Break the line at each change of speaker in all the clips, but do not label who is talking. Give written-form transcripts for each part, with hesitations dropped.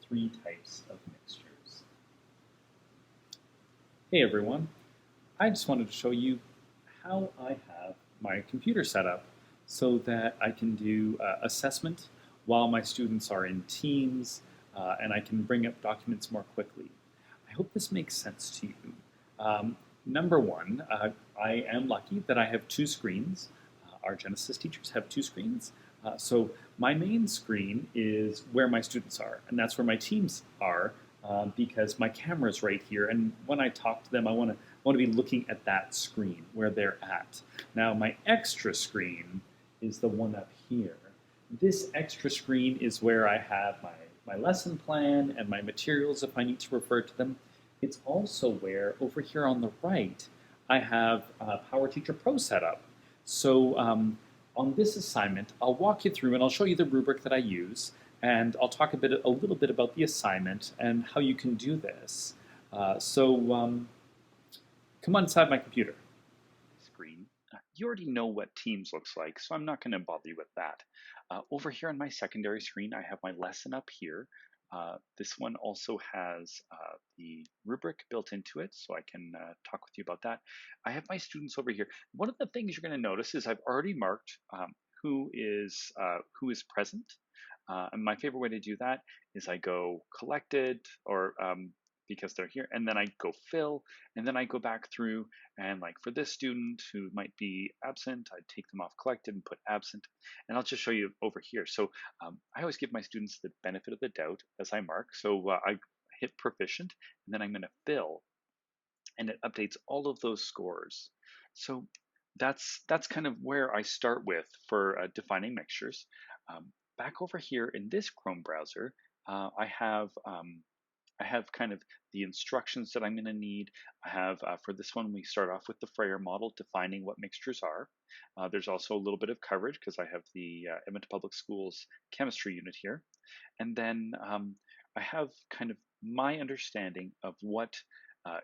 three types of mixtures. Hey everyone, I just wanted to show you how I have my computer set up so that I can do assessment while my students are in teams and I can bring up documents more quickly. I hope this makes sense to you. Um, Number one, I am lucky that I have two screens. Our Genesis teachers have two screens. So my main screen is where my students are, and that's where my teams are because my camera's right here. And when I talk to them, I want to be looking at that screen where they're at. Now, my extra screen is the one up here. This extra screen is where I have my lesson plan and my materials if I need to refer to them. It's also where, over here on the right, I have PowerTeacher Pro set up. So on this assignment, I'll walk you through and I'll show you the rubric that I use, and I'll talk a little bit about the assignment and how you can do this. Come on inside my computer.
Screen. You already know what Teams looks like, so I'm not going to bother you with that. Over here on my secondary screen, I have my lesson up here. This one also has the rubric built into it, so I can talk with you about that. I have my students over here. One of the things you're going to notice is I've already marked who is present. And my favorite way to do that is I go collected or because they're here, and then I go fill, and then I go back through and like for this student who might be absent, I take them off collected and put absent, and I'll just show you over here. So I always give my students the benefit of the doubt as I mark. So I hit proficient, and then I'm going to fill, and it updates all of those scores. So that's kind of where I start with for defining mixtures. Back over here in this Chrome browser, I have kind of the instructions that I'm going to need. I have, for this one, we start off with the Frayer model defining what mixtures are. There's also a little bit of coverage because I have the Edmonton Public Schools chemistry unit here. And then I have kind of my understanding of what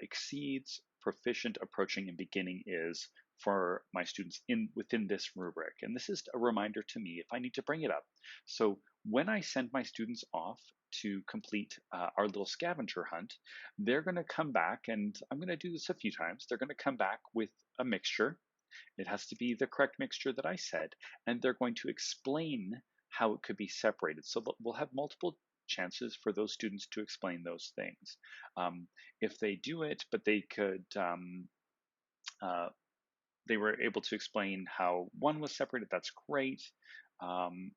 exceeds, proficient, approaching, and beginning is for my students within this rubric. And this is a reminder to me if I need to bring it up. So when I send my students off to complete our little scavenger hunt, they're going to come back, and I'm going to do this a few times. They're going to come back with a mixture. It has to be the correct mixture that I said, and they're going to explain how it could be separated. So we'll have multiple chances for those students to explain those things. If they do it, but uh, they were able to explain how one was separated, that's great.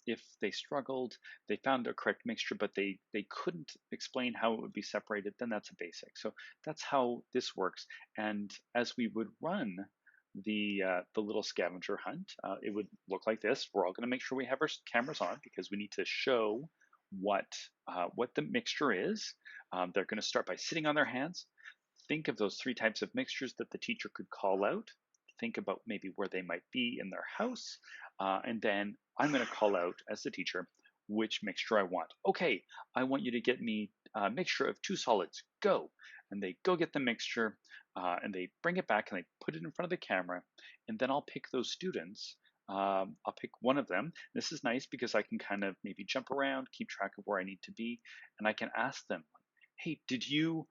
If they struggled, they found a correct mixture, but they couldn't explain how it would be separated, then that's a basic. So that's how this works. And as we would run the little scavenger hunt, it would look like this. We're all going to make sure we have our cameras on because we need to show what the mixture is. They're going to start by sitting on their hands. Think of those three types of mixtures that the teacher could call out. Think about maybe where they might be in their house, and then I'm going to call out as the teacher which mixture I want. Okay, I want you to get me a mixture of two solids. Go, and they go get the mixture, and they bring it back and they put it in front of the camera, and then I'll pick those students. I'll pick one of them. This is nice because I can kind of maybe jump around, keep track of where I need to be, and I can ask them, "Hey, did you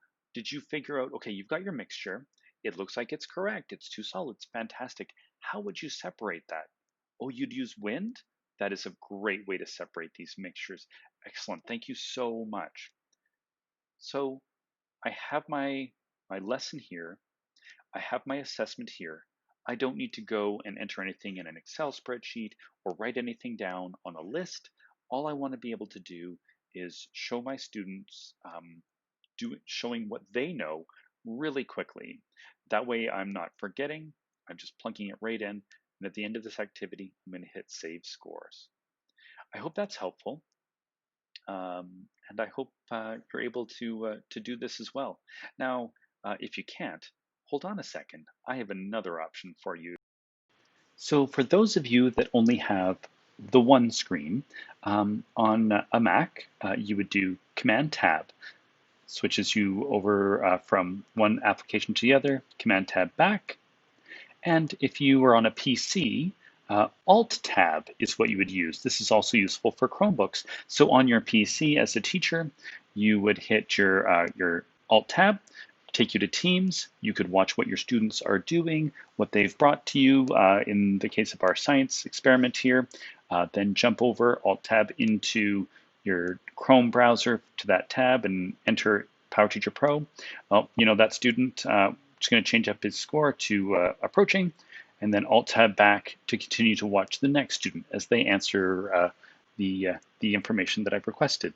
figure out? Okay, you've got your mixture. It looks like it's correct. It's two solids. Fantastic. How would you separate that? Oh, you'd use wind? That is a great way to separate these mixtures. Excellent. Thank you so much." So I have my lesson here. I have my assessment here. I don't need to go and enter anything in an Excel spreadsheet or write anything down on a list. All I want to be able to do is show my students showing what they know really quickly. That way I'm not forgetting, I'm just plunking it right in. And at the end of this activity, I'm going to hit save scores. I hope that's helpful. And I hope you're able to do this as well. Now, if you can't, hold on a second. I have another option for you. So for those of you that only have the one screen, on a Mac, you would do Command Tab. Switches you over from one application to the other, Command Tab back. And if you are on a PC, Alt Tab is what you would use. This is also useful for Chromebooks. So on your PC as a teacher, you would hit your Alt tab, take you to Teams. You could watch what your students are doing, what they've brought to you in the case of our science experiment here. Then jump over, Alt tab into your Chrome browser to that tab and enter PowerTeacher Pro. Well, that student is going to change up his score to approaching, and then Alt tab back to continue to watch the next student as they answer the information that I've requested.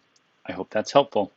I hope that's helpful.